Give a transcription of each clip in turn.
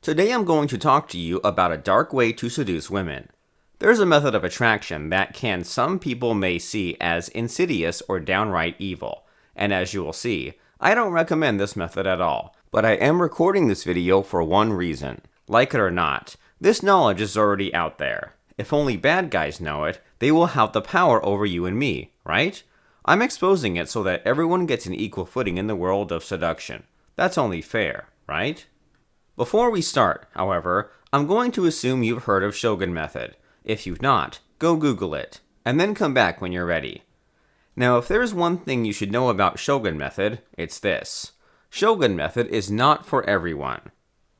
Today I'm going to talk to you about a dark way to seduce women. There's a method of attraction that some people may see as insidious or downright evil, and as you will see, I don't recommend this method at all, but I am recording this video for one reason. Like it or not, this knowledge is already out there. If only bad guys know it, they will have the power over you and me, right? I'm exposing it so that everyone gets an equal footing in the world of seduction. That's only fair, right? Before we start, however, I'm going to assume you've heard of Shogun Method. If you've not, go Google it, and then come back when you're ready. Now, if there's one thing you should know about Shogun Method, it's this. Shogun Method is not for everyone.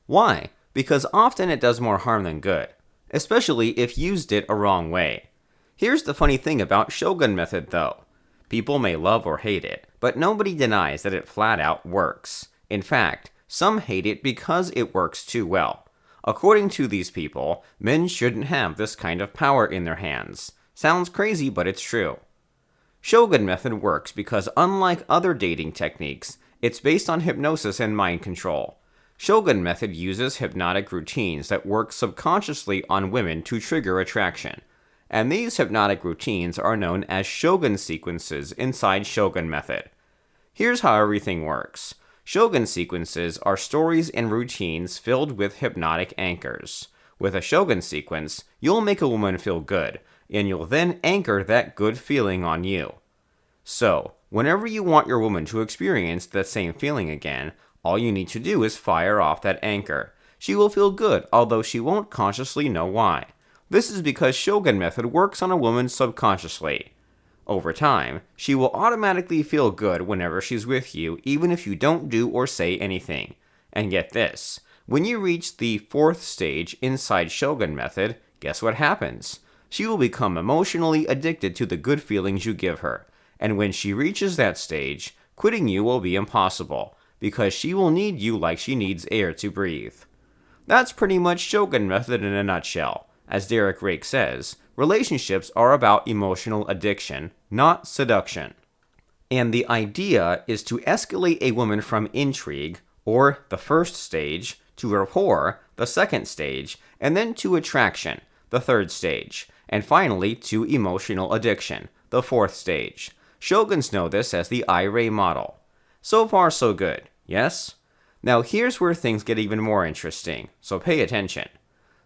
Why? Because often it does more harm than good, especially if used it a wrong way. Here's the funny thing about Shogun Method though. People may love or hate it, but nobody denies that it flat out works. In fact, some hate it because it works too well. According to these people, men shouldn't have this kind of power in their hands. Sounds crazy, but it's true. Shogun Method works because unlike other dating techniques, it's based on hypnosis and mind control. Shogun Method uses hypnotic routines that work subconsciously on women to trigger attraction. And these hypnotic routines are known as Shogun sequences inside Shogun Method. Here's how everything works. Shogun sequences are stories and routines filled with hypnotic anchors. With a Shogun sequence, you'll make a woman feel good, and you'll then anchor that good feeling on you. So, whenever you want your woman to experience that same feeling again, all you need to do is fire off that anchor. She will feel good, although she won't consciously know why. This is because Shogun Method works on a woman subconsciously. Over time, she will automatically feel good whenever she's with you, even if you don't do or say anything. And get this, when you reach the 4th stage inside Shogun Method, guess what happens? She will become emotionally addicted to the good feelings you give her. And when she reaches that stage, quitting you will be impossible, because she will need you like she needs air to breathe. That's pretty much Shogun Method in a nutshell. As Derek Rake says, relationships are about emotional addiction, not seduction. And the idea is to escalate a woman from intrigue, or the 1st stage, to rapport, the 2nd stage, and then to attraction, the 3rd stage, and finally to emotional addiction, the 4th stage. Shoguns know this as the I-Ray model. So far so good, yes? Now here's where things get even more interesting, so pay attention.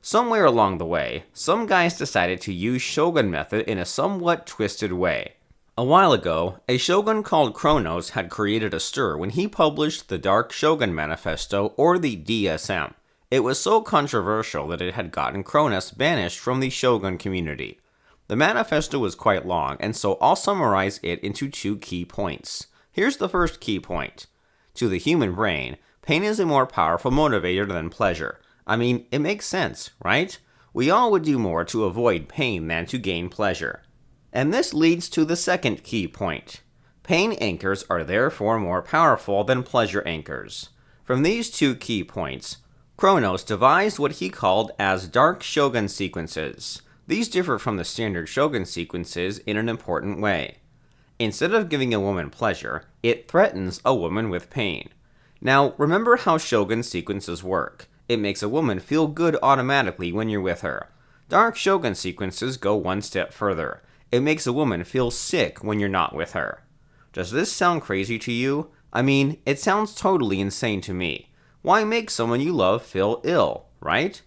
Somewhere along the way, some guys decided to use Shogun Method in a somewhat twisted way. A while ago, a shogun called Cronos had created a stir when he published the Dark Shogun Manifesto, or the DSM. It was so controversial that it had gotten Cronos banished from the shogun community. The manifesto was quite long, and so I'll summarize it into 2 key points. Here's the first key point. To the human brain, pain is a more powerful motivator than pleasure. I mean, it makes sense, right? We all would do more to avoid pain than to gain pleasure. And this leads to the second key point. Pain anchors are therefore more powerful than pleasure anchors. From these 2 key points, Cronos devised what he called as Dark Shogun sequences. These differ from the standard Shogun sequences in an important way. Instead of giving a woman pleasure, it threatens a woman with pain. Now, remember how Shogun sequences work. It makes a woman feel good automatically when you're with her. Dark Shogun sequences go one step further. It makes a woman feel sick when you're not with her. Does this sound crazy to you? I mean, it sounds totally insane to me. Why make someone you love feel ill, right?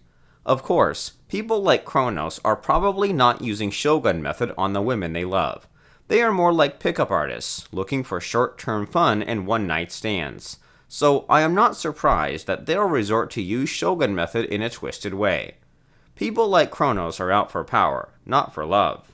Of course, people like Cronos are probably not using Shogun Method on the women they love. They are more like pickup artists, looking for short-term fun and one-night stands. So I am not surprised that they'll resort to use Shogun Method in a twisted way. People like Cronos are out for power, not for love.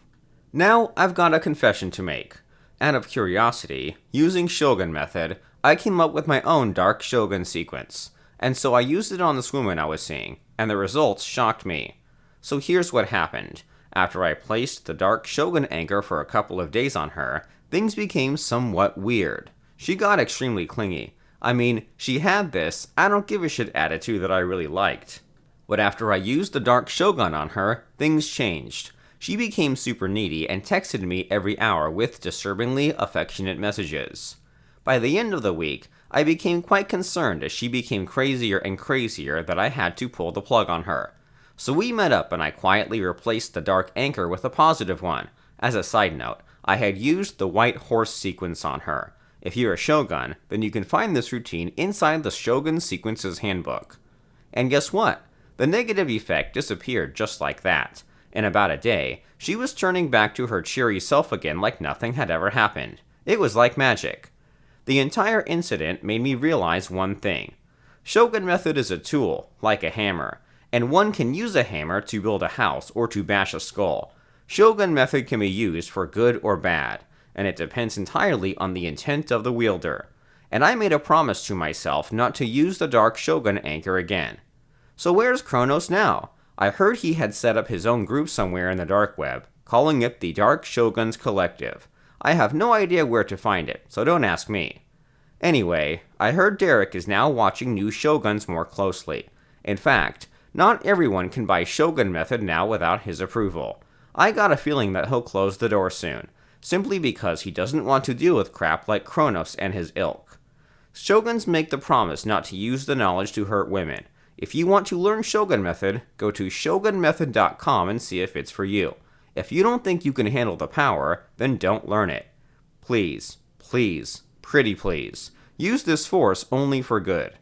Now I've got a confession to make. Out of curiosity, using Shogun Method, I came up with my own Dark Shogun sequence. And so I used it on this woman I was seeing, and the results shocked me. So here's what happened. After I placed the Dark Shogun anchor for a couple of days on her, things became somewhat weird. She got extremely clingy. I mean, she had this I don't give a shit attitude that I really liked. But after I used the Dark Shogun on her, things changed. She became super needy and texted me every hour with disturbingly affectionate messages. By the end of the week, I became quite concerned as she became crazier and crazier that I had to pull the plug on her. So we met up and I quietly replaced the dark anchor with a positive one. As a side note, I had used the white horse sequence on her. If you're a Shogun, then you can find this routine inside the Shogun Sequences Handbook. And guess what? The negative effect disappeared just like that. In about a day, she was turning back to her cheery self again like nothing had ever happened. It was like magic. The entire incident made me realize one thing. Shogun Method is a tool, like a hammer, and one can use a hammer to build a house or to bash a skull. Shogun Method can be used for good or bad, and it depends entirely on the intent of the wielder. And I made a promise to myself not to use the Dark Shogun anchor again. So where's Cronos now? I heard he had set up his own group somewhere in the dark web, calling it the Dark Shogun Collective. I have no idea where to find it, so don't ask me. Anyway, I heard Derek is now watching new Shoguns more closely. In fact, not everyone can buy Shogun Method now without his approval. I got a feeling that he'll close the door soon, simply because he doesn't want to deal with crap like Cronos and his ilk. Shoguns make the promise not to use the knowledge to hurt women. If you want to learn Shogun Method, go to shogunmethod.com and see if it's for you. If you don't think you can handle the power, then don't learn it. Please, please, pretty please, use this force only for good.